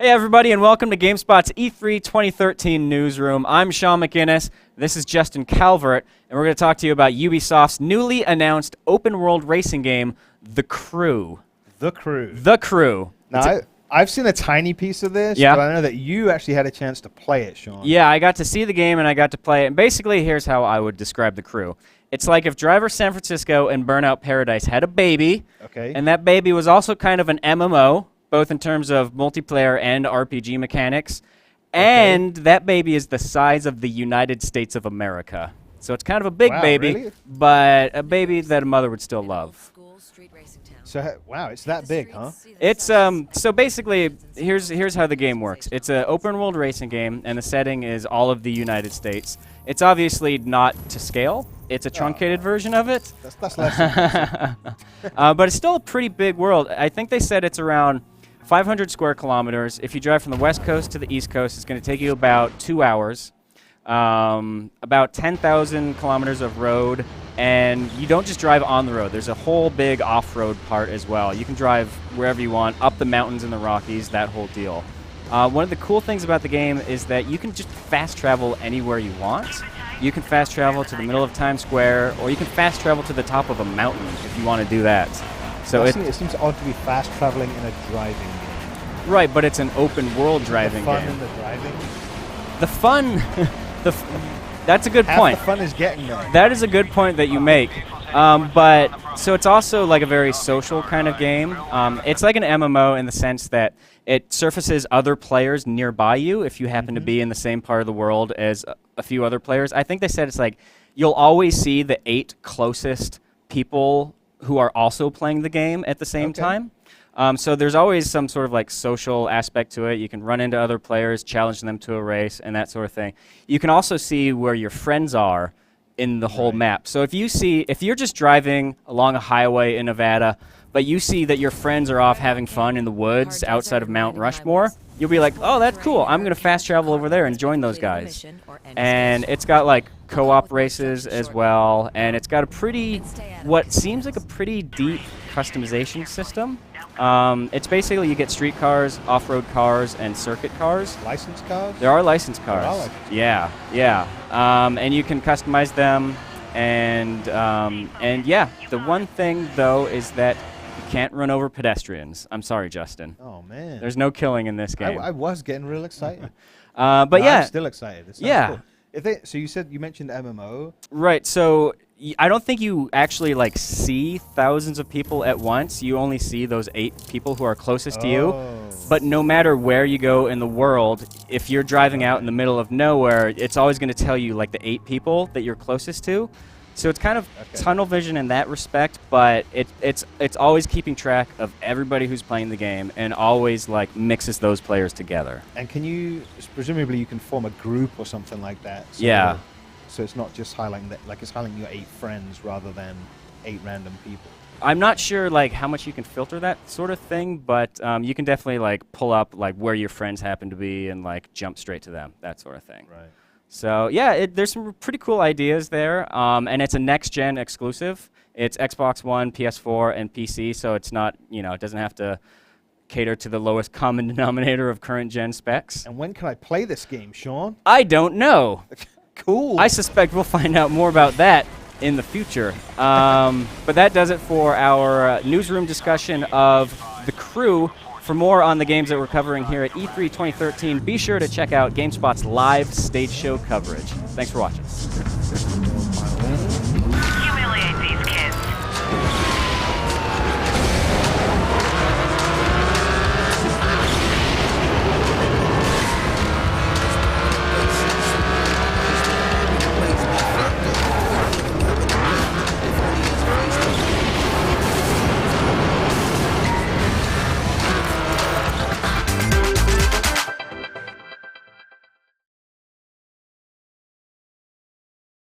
Hey everybody, and welcome to GameSpot's E3 2013 Newsroom. I'm Shaun McInnes, this is Justin Calvert, and we're going to talk to you about Ubisoft's newly announced open-world racing game, The Crew. The Crew. The Crew. Now, I've seen a tiny piece of this, Yeah. but I know that you actually had a chance to play it, Shaun. Yeah, I got to see the game and I got to play it, and basically here's how I would describe The Crew. It's like if Driver San Francisco and Burnout Paradise had a baby, Okay. and that baby was also kind of an MMO, both in terms of multiplayer and RPG mechanics, and that baby is the size of the United States of America. So it's kind of a big Wow, baby, really? but a baby that a mother would still love. So, wow, it's that big, huh? It's so basically here's how the game works. It's an open world racing game, and the setting is all of the United States. It's obviously not to scale. It's a truncated version of it. That's less than But it's still a pretty big world. I think they said it's around 500 square kilometers. If you drive from the west coast to the east coast, it's going to take you about 2 hours. About 10,000 kilometers of road, and you don't just drive on the road. There's a whole big off-road part as well. You can drive wherever you want, up the mountains in the Rockies, that whole deal. One of the cool things about the game is that you can just fast travel anywhere you want. You can fast travel to the middle of Times Square, or you can fast travel to the top of a mountain if you want to do that. So it seems odd to be fast traveling in a driving game. Right, but it's an open world driving the fun game. in the driving? The fun, that's a good Half point. the fun is getting there. That is a good point that you make. But so it's also like a very social kind of game. It's like an MMO in the sense that it surfaces other players nearby you if you happen to be in the same part of the world as a few other players. I think they said it's like you'll always see the 8 closest people who are also playing the game at the same time. So there's always some sort of like social aspect to it. You can run into other players, challenge them to a race, and that sort of thing. You can also see where your friends are in the whole map. So if you're just driving along a highway in Nevada, but you see that your friends are off having fun in the woods outside of Mount Rushmore, you'll be like, oh, that's cool. I'm going to fast travel over there and join those guys. And it's got like co-op races as well, and it's got what seems like a pretty deep customization system. It's basically you get street cars, off-road cars, and circuit cars. Licensed cars? There are licensed cars. There are licensed cars. Yeah. And you can customize them, and yeah. The one thing though is that you can't run over pedestrians. I'm sorry, Justin. Oh man. There's no killing in this game. I was getting real excited. But yeah. I'm still excited. It sounds cool. So you mentioned MMO. Right. So I don't think you actually like see thousands of people at once. You only see those 8 people who are closest to you. But no matter where you go in the world, if you're driving out in the middle of nowhere, it's always going to tell you like the 8 people that you're closest to. So it's kind of tunnel vision in that respect, but it's always keeping track of everybody who's playing the game and always like mixes those players together. And presumably you can form a group or something like that. So Yeah. So it's not just highlighting that, like it's highlighting your 8 friends rather than 8 random people. I'm not sure like how much you can filter that sort of thing, but you can definitely like pull up like where your friends happen to be and like jump straight to them, that sort of thing. Right. So yeah, there's some pretty cool ideas there, and it's a next-gen exclusive. It's Xbox One, PS4, and PC, so it's not, it doesn't have to cater to the lowest common denominator of current-gen specs. And when can I play this game, Shaun? I don't know. Cool. I suspect we'll find out more about that in the future. But that does it for our newsroom discussion of The Crew. For more on the games that we're covering here at E3 2013, be sure to check out GameSpot's live stage show coverage. Thanks for watching.